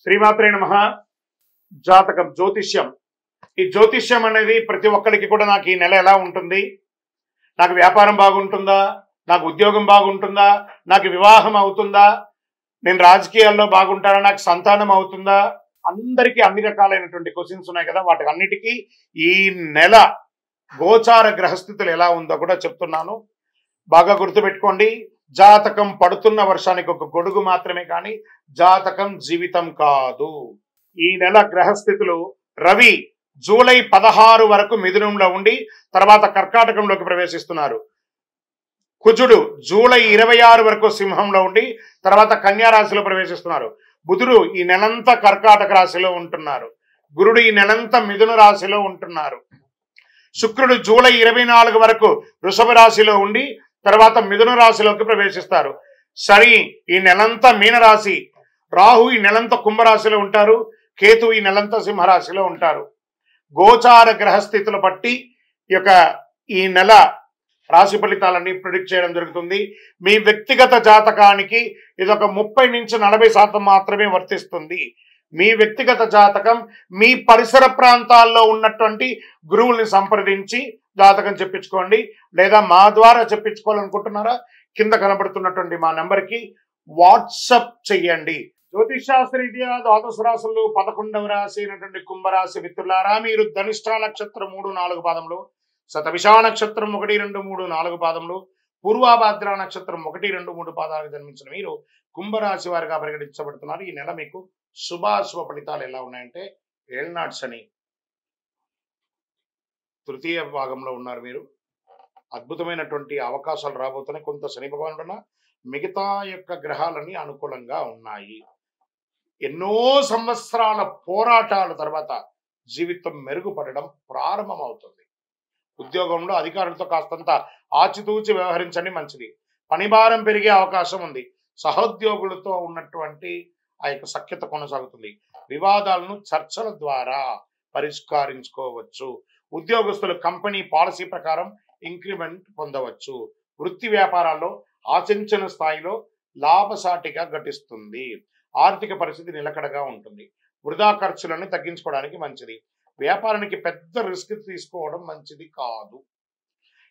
శ్రీమాత్రే నమః. జాతకం జ్యోతిష్యం. ఈ జ్యోతిష్యం అనేది ప్రతి ఒక్కరికి కూడా నాకు ఈ నెల ఎలా ఉంటుంది, నాకు వ్యాపారం బాగుంటుందా, నాకు ఉద్యోగం బాగుంటుందా, నాకు వివాహం అవుతుందా, నేను రాజకీయాల్లో బాగుంటానా, నాకు సంతానం అవుతుందా, అందరికీ అన్ని రకాలైనటువంటి క్వశ్చన్స్ ఉన్నాయి కదా. వాటి అన్నిటికీ ఈ నెల గోచార గ్రహస్థితులు ఎలా ఉందో కూడా చెప్తున్నాను. బాగా గుర్తుపెట్టుకోండి. జాతకం పడుతున్న వర్షానికి ఒక గొడుగు మాత్రమే, కానీ జాతకం జీవితం కాదు. ఈ నెల గ్రహస్థితులు: రవి జూలై 16 వరకు మిథునంలో ఉండి తర్వాత కర్కాటకంలోకి ప్రవేశిస్తున్నారు. కుజుడు జూలై 26 వరకు సింహంలో ఉండి తర్వాత కన్యా రాశిలో ప్రవేశిస్తున్నారు. బుధుడు ఈ నెలంతా కర్కాటక రాశిలో ఉంటున్నారు. గురుడు ఈ నెలంతా మిథున రాశిలో ఉంటున్నారు. శుక్రుడు జూలై 24 వరకు వృషభ రాశిలో ఉండి తర్వాత మిథున రాశిలోకి ప్రవేశిస్తారు. శని ఈ నెలంతా మీనరాశి, రాహు ఈ నెలంతా కుంభరాశిలో ఉంటారు, కేతు ఈ నెలంతా సింహరాశిలో ఉంటారు. గోచార గ్రహస్థితులు బట్టి ఈ నెల రాశి ఫలితాలన్నీ ప్రిడిక్ట్ చేయడం జరుగుతుంది. మీ వ్యక్తిగత జాతకానికి ఇదొక 30 నుంచి 40% మాత్రమే వర్తిస్తుంది. మీ వ్యక్తిగత జాతకం మీ పరిసర ప్రాంతాల్లో ఉన్నటువంటి గురువుల్ని సంప్రదించి జాతకం చెప్పించుకోండి. లేదా మా ద్వారా చెప్పించుకోవాలనుకుంటున్నారా, కింద కనబడుతున్నటువంటి మా నెంబర్కి వాట్సప్ చెయ్యండి. జ్యోతిషాస్త్రరీత్యా ద్వాదశ రాశులు 11వ రాశి అయినటువంటి కుంభరాశి మిత్రులారా, మీరు ధనిష్ట నక్షత్రం 3-4 పాదములు, శతభిష నక్షత్రం 1-2-3-4 పాదములు, పూర్వాభాద్ర నక్షత్రం 1-2-3 పాదాలకు జన్మించిన మీరు కుంభరాశి వారిగా పరిగణించబడుతున్నారు. ఈ నెల మీకు శుభాశుభ ఫలితాలు ఎలా ఉన్నాయంటే, ఏళ్నాడు శని తృతీయ భాగంలో ఉన్నారు. మీరు అద్భుతమైనటువంటి అవకాశాలు రాబోతున్నాయి. కొంత శని భగవానుడున్న మిగతా గ్రహాలన్నీ అనుకూలంగా ఉన్నాయి. ఎన్నో సంవత్సరాల పోరాటాల తర్వాత జీవితం మెరుగుపడడం ప్రారంభమవుతుంది. ఉద్యోగంలో అధికారులతో కాస్తంత ఆచితూచి వ్యవహరించండి, మంచిది. పనిభారం పెరిగే అవకాశం ఉంది. సహోద్యోగులతో ఉన్నటువంటి సఖ్యత కొనసాగుతుంది. వివాదాలను చర్చల ద్వారా పరిష్కరించుకోవచ్చు. ఉద్యోగస్తులు కంపెనీ పాలసీ ప్రకారం ఇంక్రిమెంట్ పొందవచ్చు. వృత్తి వ్యాపారాల్లో ఆశించిన స్థాయిలో లాభసాటిగా ఘటిస్తుంది. ఆర్థిక పరిస్థితి నిలకడగా ఉంటుంది. వృధా ఖర్చులను తగ్గించుకోవడానికి మంచిది. వ్యాపారానికి పెద్ద రిస్క్ తీసుకోవడం మంచిది కాదు.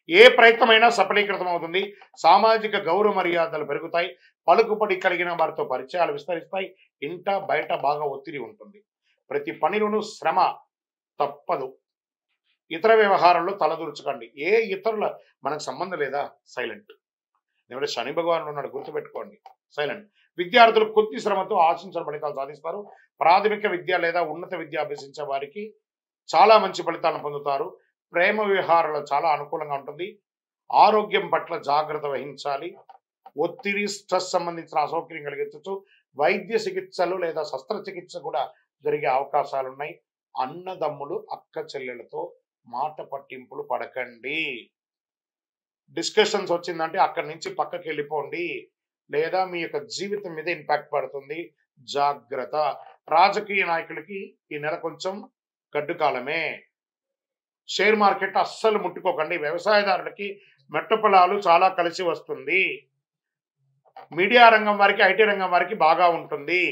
ఏ ప్రయత్నమైనా సఫలీకృతం అవుతుంది. సామాజిక గౌరవ మర్యాదలు పెరుగుతాయి. పలుకుబడి కలిగిన వారితో పరిచయాలు విస్తరిస్తాయి. ఇంట బయట బాగా ఒత్తిడి ఉంటుంది. ప్రతి పనిలోనూ శ్రమ తప్పదు. ఇతర వ్యవహారాల్లో తలదూర్చకండి. ఏ ఇతరుల మనకు సంబంధం లేదా, సైలెంట్. ఎవరైతే శని భగవానుడు ఉన్నాడు, గుర్తుపెట్టుకోండి, సైలెంట్. విద్యార్థులు కొద్ది శ్రమతో ఆశించిన ఫలితాలు సాధిస్తారు. ప్రాథమిక విద్య లేదా ఉన్నత విద్య అభ్యసించే వారికి చాలా మంచి ఫలితాలను పొందుతారు. ప్రేమ వ్యవహారాలు చాలా అనుకూలంగా ఉంటుంది. ఆరోగ్యం పట్ల జాగ్రత్త వహించాలి. ఒత్తిడి, స్ట్రెస్ సంబంధించిన అసౌకర్యం కలిగించవచ్చు. వైద్య చికిత్సలు లేదా శస్త్రచికిత్స కూడా జరిగే అవకాశాలు ఉన్నాయి. అన్నదమ్ములు, అక్క చెల్లెలతో మాట పట్టింపులు పడకండి. డిస్కషన్స్ వచ్చిందంటే అక్కడి నుంచి పక్కకి వెళ్ళిపోండి, లేదా మీ జీవితం మీద ఇంపాక్ట్ పడుతుంది. జాగ్రత్త. రాజకీయ నాయకులకి ఈ నెల కొంచెం గడ్డు కాలమే. షేర్ మార్కెట్ అస్సలు ముట్టుకోకండి. వ్యవసాయదారులకి మెట్ట పొలాలు చాలా కలిసి వస్తుంది. మీడియా రంగం వారికి, ఐటీ రంగం వారికి బాగా ఉంటుంది.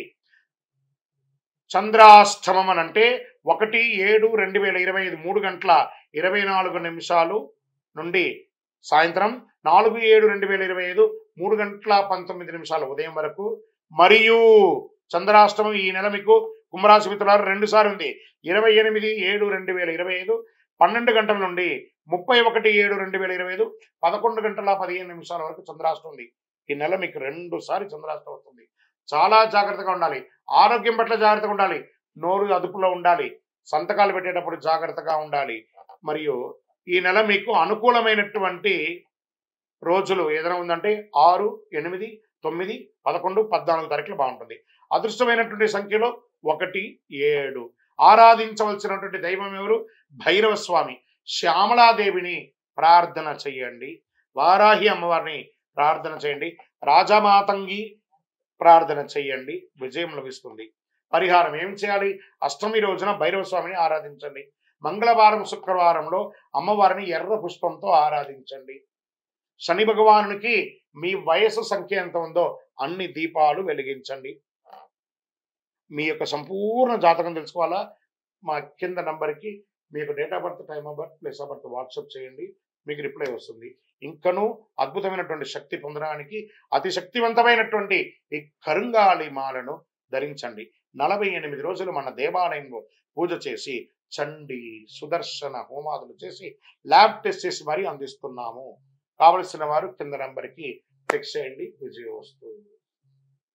చంద్రాష్టమం అని అంటే 1/7/2025 3:24 నుండి సాయంత్రం 4/7/2025 3:19 ఉదయం వరకు. మరియు చంద్రాష్టమం ఈ నెల మీకు కుంభరాశి మిత్రులారా 2 సార్లు ఉంది. 28/7/2025 12 గంటల నుండి 31/7/2025 11:15 వరకు చంద్రాష్టమం ఉంది. ఈ నెల మీకు 2 సార్లు చంద్రాష్టమం అవుతుంది. చాలా జాగ్రత్తగా ఉండాలి. ఆరోగ్యం పట్ల జాగ్రత్తగా ఉండాలి. నోరు అదుపులో ఉండాలి. సంతకాలు పెట్టేటప్పుడు జాగ్రత్తగా ఉండాలి. మరియు ఈ నెల మీకు అనుకూలమైనటువంటి రోజులు ఏదైనా ఉందంటే 6, 8, 9, 11, 14 తారీఖులు బాగుంటుంది. అదృష్టమైనటువంటి సంఖ్యలో 1, 7. ఆరాధించవలసినటువంటి దైవం ఎవరు? భైరవ స్వామి. శ్యామలాదేవిని ప్రార్థన చేయండి. వారాహి అమ్మవారిని ప్రార్థన చేయండి. రాజమాతంగి ప్రార్థన చేయండి. విజయం లభిస్తుంది. పరిహారం ఏం చేయాలి? అష్టమి రోజున భైరవ స్వామిని ఆరాధించండి. మంగళవారం, శుక్రవారంలో అమ్మవారిని ఎర్ర పుష్పంతో ఆరాధించండి. శని భగవానునికి మీ వయసు సంఖ్య ఎంత ఉందో అన్ని దీపాలు వెలిగించండి. మీ యొక్క సంపూర్ణ జాతకం తెలుసుకోవాలా, మా కింద నంబర్కి మీ యొక్క date of birth, time of birth, place of birth WhatsApp చేయండి, మీకు రిప్లై వస్తుంది. ఇంకనూ అద్భుతమైనటువంటి శక్తి పొందడానికి అతి శక్తివంతమైనటువంటి ఈ కరుంగాళి మాలను ధరించండి. 48 రోజులు మన దేవాలయంలో పూజ చేసి చండి సుదర్శన హోమాదులు చేసి ల్యాబ్ టెస్ట్ చేసి మరీ అందిస్తున్నాము. కావలసిన వారు కింద నంబర్కి టెక్స్ట్ చేయండి. విజయోస్తు.